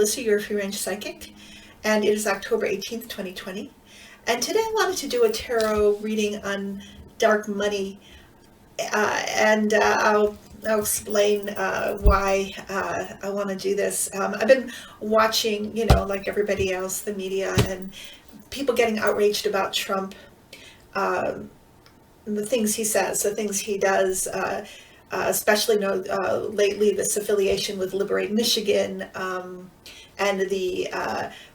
Melissa, your free range psychic, and it is October 18th, 2020. And today I wanted to do a tarot reading on dark money, and I'll explain why I want to do this. I've been watching, like everybody else, the media and people getting outraged about Trump, the things he says, the things he does. Especially lately, this affiliation with Liberate Michigan, and the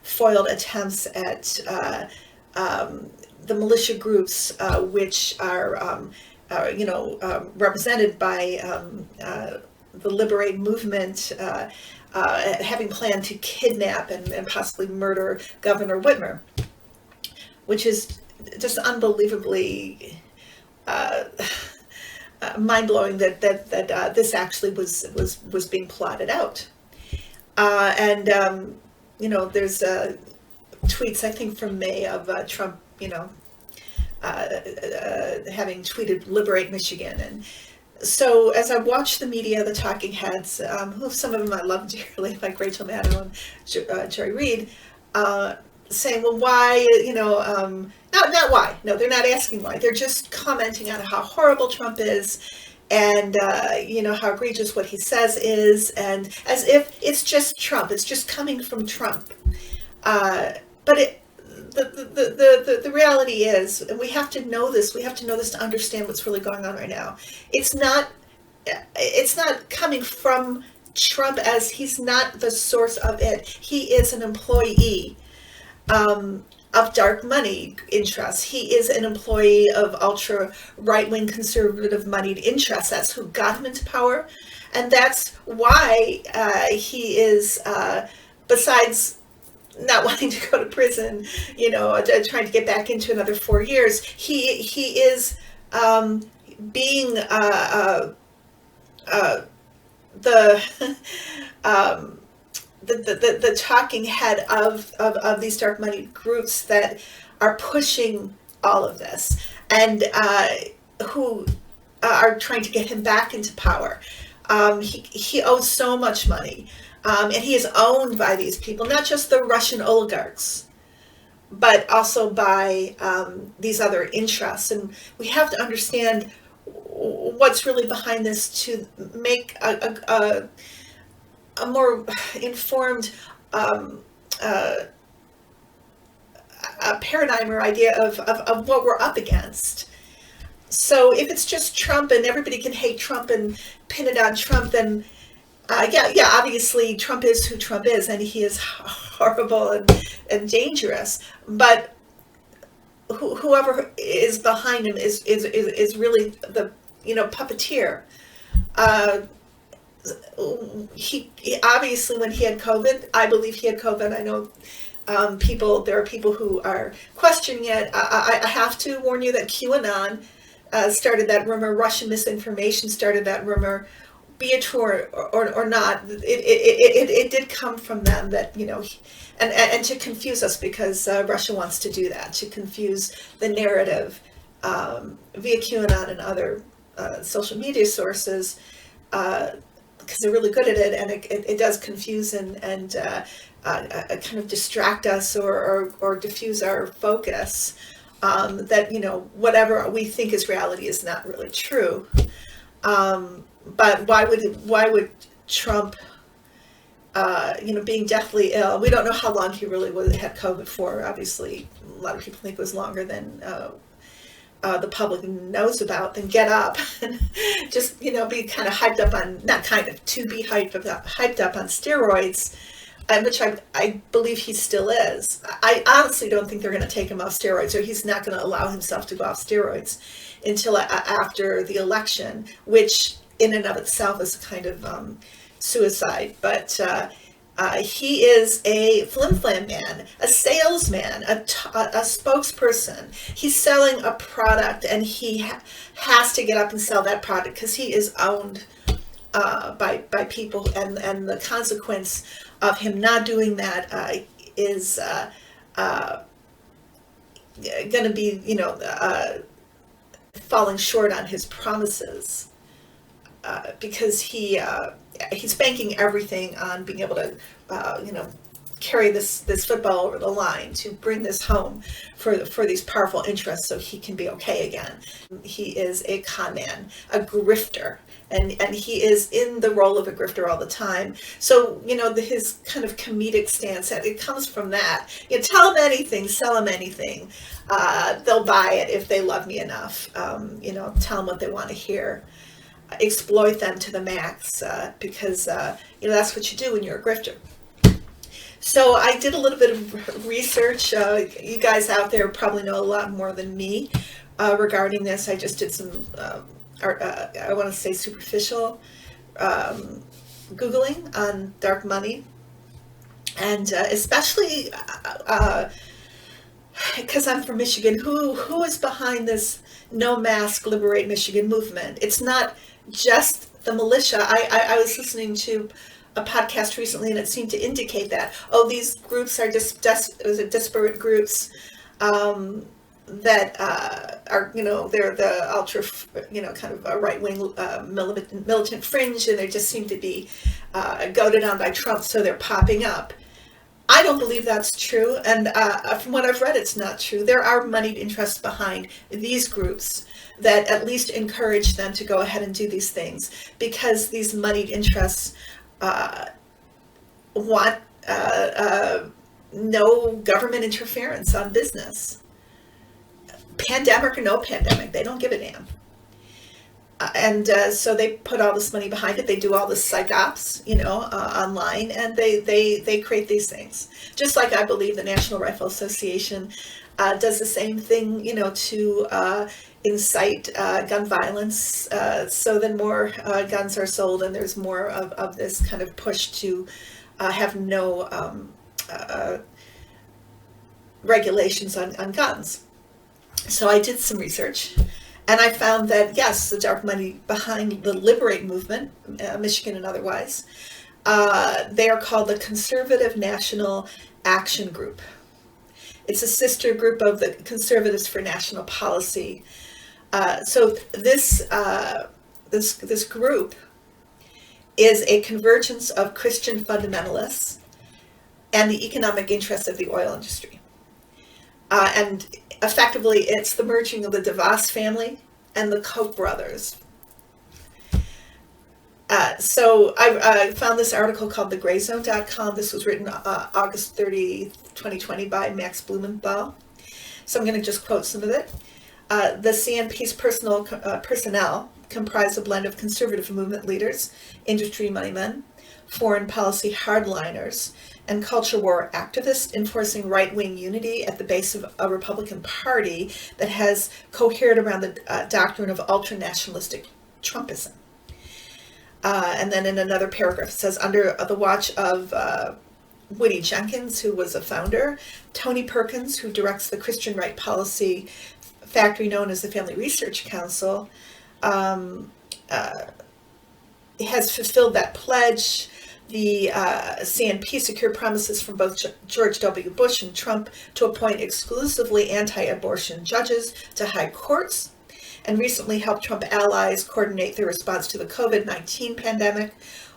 foiled attempts at the militia groups, which are represented by the Liberate movement, having planned to kidnap and possibly murder Governor Whitmer, which is just unbelievably mind-blowing that this actually was being plotted out. There's tweets, I think, from May of Trump, having tweeted "Liberate Michigan." And so as I watch the media, the talking heads, who some of them I love dearly, like Rachel Maddow and Jerry Reed, saying, well, why, not why. No, they're not asking why. They're just commenting on how horrible Trump is, and how egregious what he says is, and as if it's just Trump. It's just coming from Trump. But the reality is, and we have to know this. We have to know this to understand what's really going on right now. It's not coming from Trump, as he's not the source of it. He is an employee of dark money interests. He is an employee of ultra right-wing conservative moneyed interests. That's who got him into power, and that's why he is, besides not wanting to go to prison, trying to get back into another 4 years, he is being the talking head of these dark money groups that are pushing all of this, and who are trying to get him back into power. He owes so much money, and he is owned by these people, not just the Russian oligarchs, but also by these other interests. And we have to understand what's really behind this to make a more informed paradigm or idea of what we're up against. So if it's just Trump and everybody can hate Trump and pin it on Trump, then obviously Trump is who Trump is, and he is horrible and dangerous. But whoever is behind him is really the puppeteer. He obviously, when he had COVID, I believe he had COVID. I know there are people who are questioning it. I have to warn you that QAnon started that rumor. Russian misinformation started that rumor. Be it true or not, it did come from them, that and to confuse us, because Russia wants to do that, to confuse the narrative via QAnon and other social media sources, because they're really good at it, and it does confuse and kind of distract us or diffuse our focus, that whatever we think is reality is not really true. But why would Trump, being deathly ill? We don't know how long he really had COVID for. Obviously, a lot of people think it was longer than the public knows about. Then get up and just be kind of hyped up on, not kind of, to be hyped up on steroids, which I believe he still is. I honestly don't think they're going to take him off steroids, or he's not going to allow himself to go off steroids until after the election, which in and of itself is a kind of suicide. But he is a flim-flam man, a salesman, a spokesperson. He's selling a product, and he has to get up and sell that product because he is owned by people, and the consequence of him not doing that is going to be, falling short on his promises. because he's banking everything on being able to, carry this football over the line to bring this home for these powerful interests so he can be okay again. He is a con man, a grifter, and he is in the role of a grifter all the time. So, his kind of comedic stance, it comes from that. Tell them anything, sell them anything. They'll buy it if they love me enough. Tell them what they want to hear. Exploit them to the max, because that's what you do when you're a grifter. So I did a little bit of research. You guys out there probably know a lot more than me regarding this. I just did some, I want to say superficial Googling on dark money. And especially because I'm from Michigan, who is behind this No Mask Liberate Michigan movement? It's not just the militia. I was listening to a podcast recently, and it seemed to indicate that these groups are just disparate groups that are they're the ultra kind of a right wing militant fringe, and they just seem to be goaded on by Trump, so they're popping up. I don't believe that's true, and from what I've read, it's not true. There are moneyed interests behind these groups that at least encourage them to go ahead and do these things, because these moneyed interests want no government interference on business. Pandemic or no pandemic, they don't give a damn. And so they put all this money behind it. They do all this psych ops, online, and they create these things. Just like I believe the National Rifle Association does the same thing, to incite gun violence, so then more guns are sold, and there's more of this kind of push to have no regulations on guns. So I did some research, and I found that, yes, the dark money behind the Liberate movement, Michigan and otherwise, they are called the Conservative National Action Group. It's a sister group of the Conservatives for National Policy. So this group is a convergence of Christian fundamentalists and the economic interests of the oil industry. And effectively, it's the merging of the DeVos family and the Koch brothers. So I found this article called thegrayzone.com. This was written August 30th, 2020 by Max Blumenthal. So I'm going to just quote some of it. The CNP's personnel comprise a blend of conservative movement leaders, industry moneymen, foreign policy hardliners, and culture war activists enforcing right-wing unity at the base of a Republican Party that has cohered around the doctrine of ultra-nationalistic Trumpism. And then in another paragraph it says, under the watch of Woody Jenkins, who was a founder, Tony Perkins, who directs the Christian right policy factory known as the Family Research Council, has fulfilled that pledge. The CNP secured promises from both George W. Bush and Trump to appoint exclusively anti-abortion judges to high courts, and recently helped Trump allies coordinate their response to the COVID-19 pandemic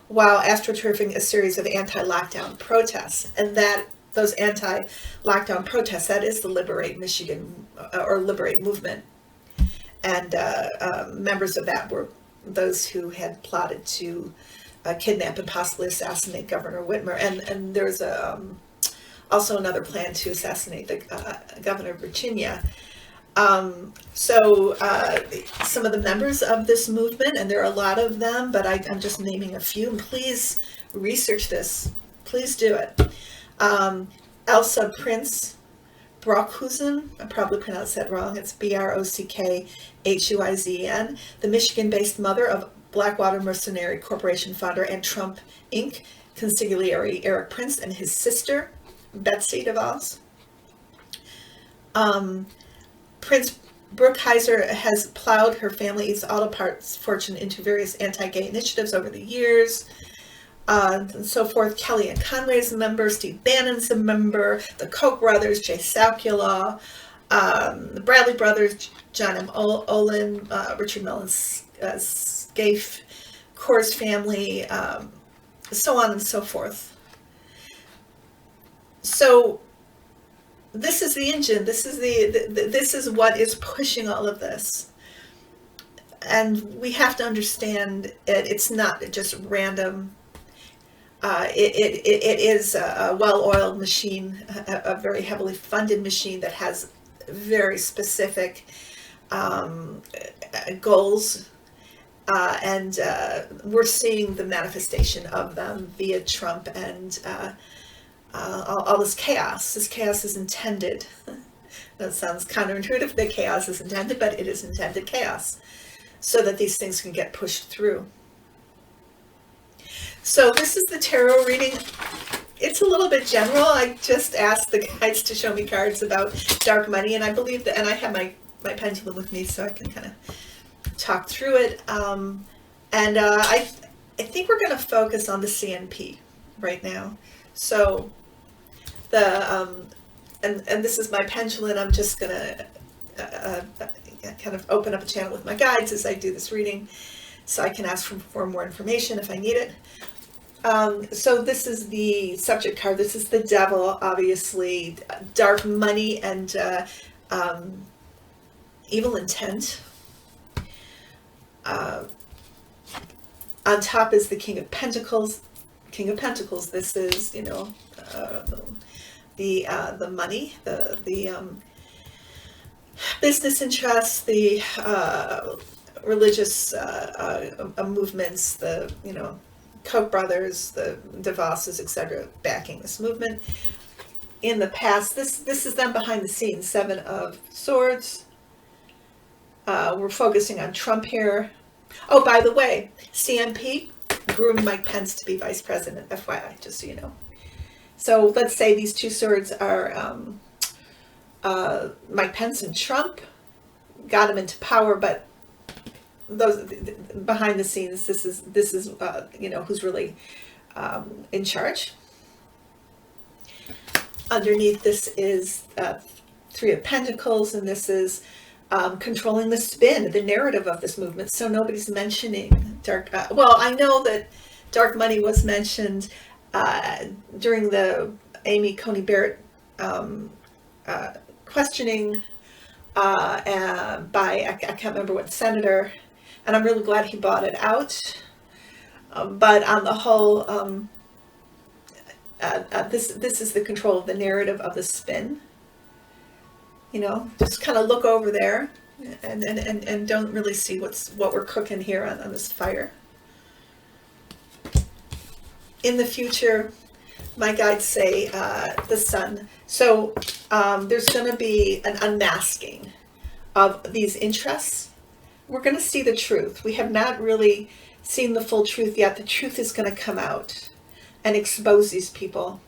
while astroturfing a series of anti-lockdown protests. And those anti-lockdown protests, that is the Liberate Michigan or Liberate movement. And members of that were those who had plotted to kidnap and possibly assassinate Governor Whitmer. And there's also another plan to assassinate the governor of Virginia. So some of the members of this movement, and there are a lot of them, but I'm just naming a few, and please research this. Please do it. Elsa Prince Brockhuizen, I probably pronounced that wrong. It's Brockhuizen, the Michigan-based mother of Blackwater Mercenary Corporation founder and Trump Inc. consigliere Eric Prince, and his sister, Betsy DeVos. Prince Brookhiser has plowed her family's auto parts fortune into various anti-gay initiatives over the years, and so forth. Kelly and Conway's a member, Steve Bannon's a member, the Koch brothers, Jay Salkula, the Bradley brothers, John M. Olin, Richard Mellon Scaife, Coors family, so on and so forth. So this is the engine. This is this is what is pushing all of this. And we have to understand it's not just random. It is a well-oiled machine, a very heavily funded machine that has very specific goals, and we're seeing the manifestation of them via Trump and all this chaos. This chaos is intended. That sounds counterintuitive that chaos is intended, but it is intended chaos so that these things can get pushed through. So this is the tarot reading. It's a little bit general. I just asked the guides to show me cards about dark money, and I believe that, and I have my pendulum with me so I can kind of talk through it. I think we're going to focus on the CNP right now. So the and this is my pendulum. I'm just going to kind of open up a channel with my guides as I do this reading, so I can ask for more information if I need it. So this is the subject card. This is the devil, obviously, dark money and evil intent. On top is the King of Pentacles. King of Pentacles. This is, you know, the money, the business interests, the religious movements, the, you know, Koch brothers, the DeVosses, etc., backing this movement. In the past, this is them behind the scenes. 7 of Swords. We're focusing on Trump here. Oh, by the way, CMP groomed Mike Pence to be vice president, FYI, just so you know. So let's say these 2 swords are Mike Pence and Trump, got him into power, but those behind the scenes, this is you know, who's really in charge. Underneath this is 3 of Pentacles, and this is controlling the spin, the narrative of this movement. So nobody's mentioning dark. Well, I know that dark money was mentioned during the Amy Coney Barrett questioning by I can't remember what senator. And I'm really glad he brought it out. But on the whole, this is the control of the narrative of the spin. You know, just kind of look over there and don't really see what we're cooking here on this fire. In the future, my guides say the sun. So there's going to be an unmasking of these interests. We're going to see the truth. We have not really seen the full truth yet. The truth is going to come out and expose these people.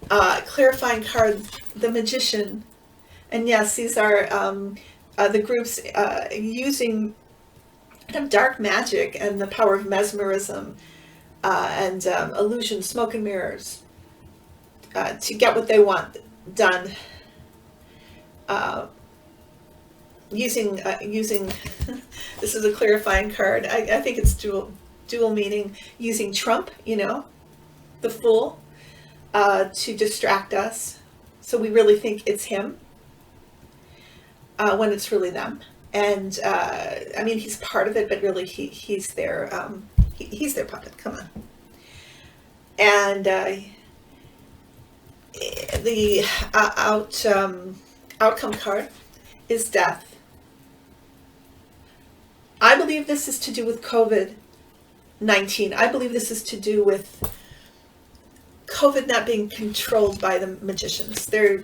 Clarifying card, the Magician. And yes, these are the groups using kind of dark magic and the power of mesmerism and illusion, smoke and mirrors to get what they want done. Using this is a clarifying card. I think it's dual meaning. Using Trump, you know, the fool, to distract us, so we really think it's him when it's really them. And I mean, he's part of it, but really he's their he's their puppet. Come on. And the outcome card is death. I believe this is to do with COVID-19. I believe this is to do with COVID not being controlled by the magicians. They're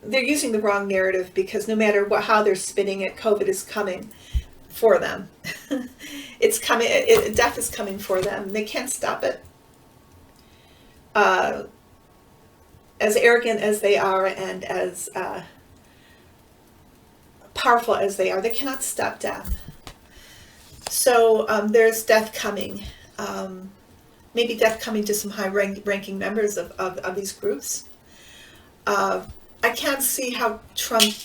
using the wrong narrative, because no matter how they're spinning it, COVID is coming for them. It's coming. Death is coming for them. They can't stop it. As arrogant as they are and as powerful as they are, they cannot stop death. So there's death coming. Maybe death coming to some high-ranking members of these groups. I can't see how Trump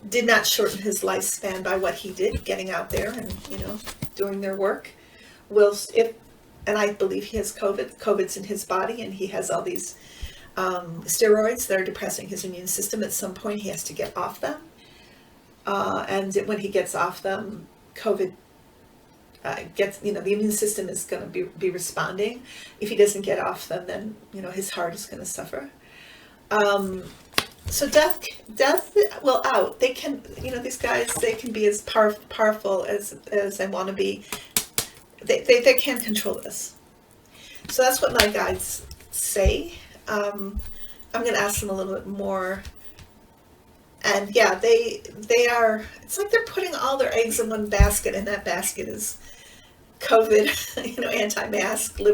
did not shorten his lifespan by what he did, getting out there and, doing their work. And I believe he has COVID. COVID's in his body, and he has all these steroids that are depressing his immune system. At some point, he has to get off them. And when he gets off them, COVID the immune system is going to be responding. If he doesn't get off them, then, his heart is going to suffer. So death will out. They can, these guys, they can be as powerful as they want to be. They can't control this. So that's what my guides say. I'm going to ask them a little bit more. And yeah, they are, it's like they're putting all their eggs in one basket, and that basket is COVID, anti-mask, the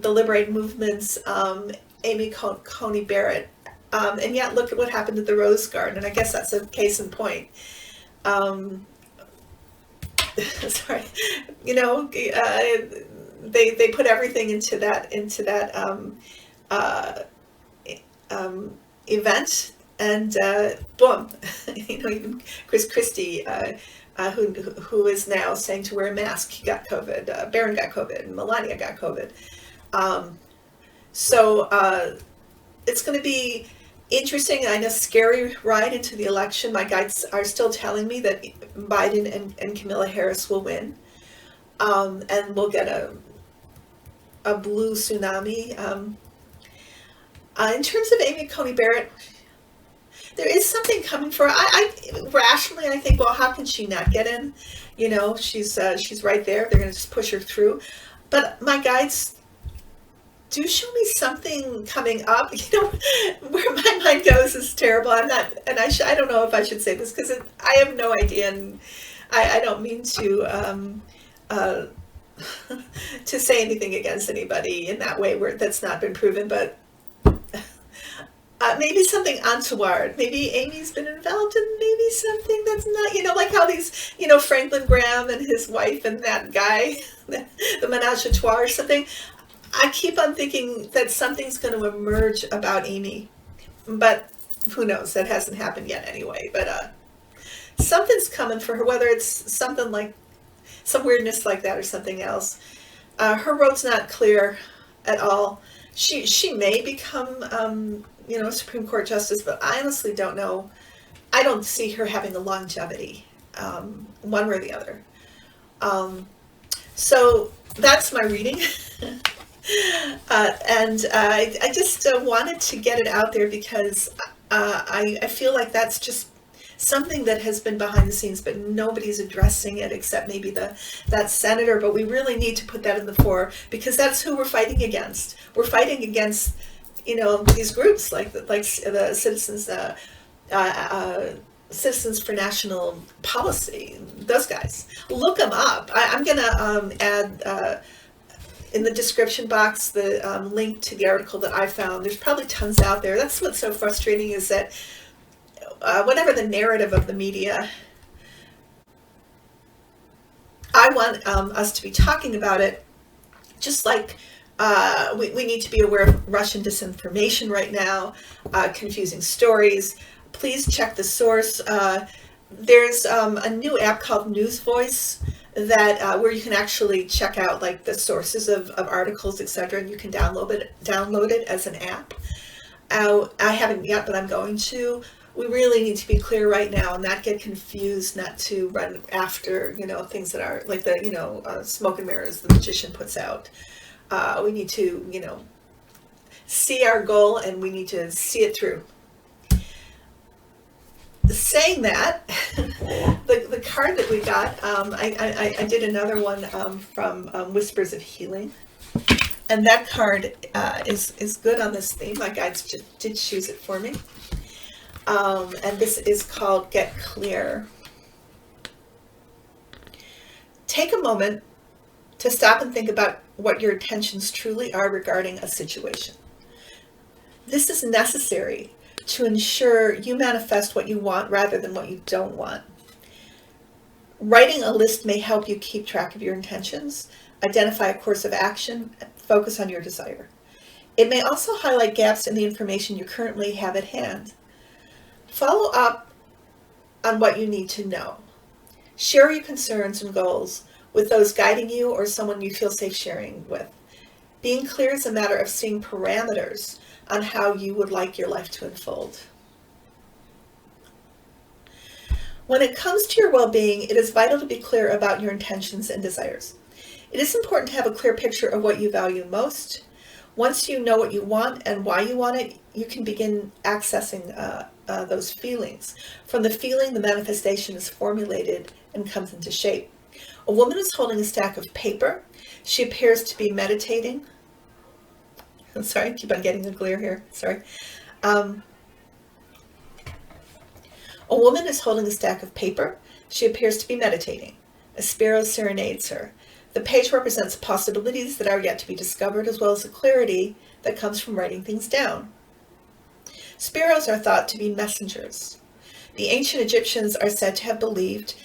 Liberate movements, Amy Coney Barrett. And yet look at what happened at the Rose Garden. And I guess that's a case in point. Sorry, they put everything into that event, and boom, even Chris Christie, who is now saying to wear a mask, he got COVID. Barron got COVID, and Melania got COVID. So it's going to be interesting. I know, scary ride into the election. My guides are still telling me that Biden and Kamala Harris will win, and we'll get a blue tsunami. In terms of Amy Coney Barrett, there is something coming for her. I rationally, I think, well, how can she not get in? She's right there. They're going to just push her through. But my guides do show me something coming up. Where my mind goes is terrible. I'm not, and I don't know if I should say this because I have no idea, and I don't mean to to say anything against anybody in that way where that's not been proven, but maybe something untoward. Maybe Amy's been involved in maybe something that's not, like how these, Franklin Graham and his wife and that guy, the menage a trois or something. I keep on thinking that something's going to emerge about Amy, but who knows? That hasn't happened yet anyway. But something's coming for her, whether it's something like some weirdness like that or something else. Her road's not clear at all. She may become, a Supreme Court justice, but I honestly don't know. I don't see her having a longevity, one way or the other. So that's my reading. And I just wanted to get it out there because I feel like that's just something that has been behind the scenes, but nobody's addressing it except maybe that senator. But we really need to put that in the fore because that's who we're fighting against. We're fighting against, these groups like the Citizens Citizens for National Policy. Those guys, look them up. I'm gonna add. In the description box, the link to the article that I found. There's probably tons out there. That's what's so frustrating is that whatever the narrative of the media, I want us to be talking about it, just like we need to be aware of Russian disinformation right now, confusing stories. Please check the source. There's a new app called News Voice that where you can actually check out like the sources of articles, etc., and you can download it as an app. I haven't yet, but I'm going to. We really need to be clear right now and not get confused, not to run after things that are like the smoke and mirrors the magician puts out. We need to see our goal and we need to see it through. Saying that, the card that we got, I did another one from Whispers of Healing, and that card is good on this theme. My guides just did choose it for me, and this is called Get Clear. Take a moment to stop and think about what your intentions truly are regarding a situation. This is necessary to ensure you manifest what you want rather than what you don't want. Writing a list may help you keep track of your intentions, identify a course of action, and focus on your desire. It may also highlight gaps in the information you currently have at hand. Follow up on what you need to know. Share your concerns and goals with those guiding you or someone you feel safe sharing with. Being clear is a matter of seeing parameters on how you would like your life to unfold. When it comes to your well-being, it is vital to be clear about your intentions and desires. It is important to have a clear picture of what you value most. Once you know what you want and why you want it, you can begin accessing those feelings. From the feeling, the manifestation is formulated and comes into shape. A woman is holding a stack of paper. She appears to be meditating. I'm sorry, I keep on getting a glare here. Sorry. A woman is holding a stack of paper. She appears to be meditating. A sparrow serenades her. The page represents possibilities that are yet to be discovered, as well as the clarity that comes from writing things down. Sparrows are thought to be messengers. The ancient Egyptians are said to have believed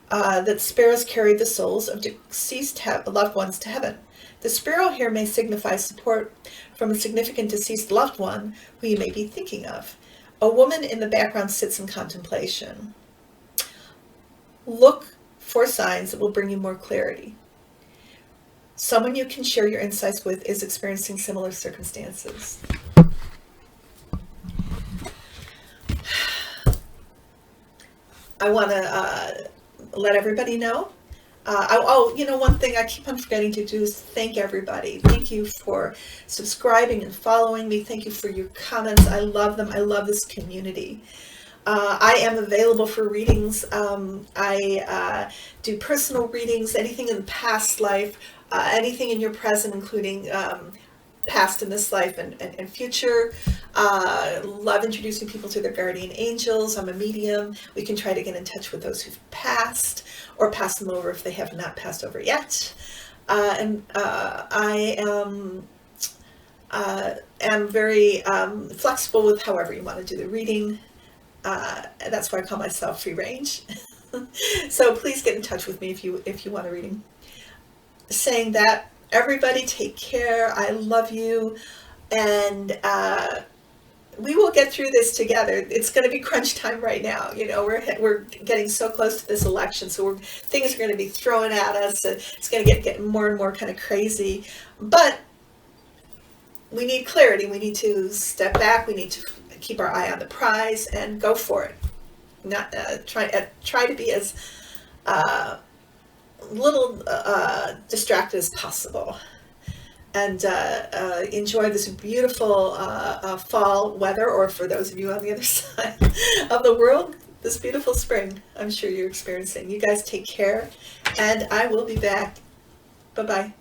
that sparrows carried the souls of deceased loved ones to heaven. The sparrow here may signify support from a significant deceased loved one who you may be thinking of. A woman in the background sits in contemplation. Look for signs that will bring you more clarity. Someone you can share your insights with is experiencing similar circumstances. I want to let everybody know. One thing I keep on forgetting to do is thank everybody. Thank you for subscribing and following me. Thank you for your comments. I love them. I love this community. I am available for readings. I do personal readings, anything in the past life, anything in your present, including past in this life and future. Love introducing people to their guardian angels. I'm a medium. We can try to get in touch with those who've passed or pass them over if they have not passed over yet. I am very flexible with however you want to do the reading. That's why I call myself free range. So please get in touch with me if you want a reading. Saying that, everybody take care. I love you, and we will get through this together. It's going to be crunch time right now. You know, we're getting so close to this election, so things are going to be thrown at us. It's going to get more and more kind of crazy, but we need clarity. We need to step back. We need to keep our eye on the prize and go for it. Not try to be as little distracted as possible, and enjoy this beautiful fall weather, or for those of you on the other side of the world, this beautiful spring I'm sure you're experiencing. You guys take care, and I will be back. Bye-bye.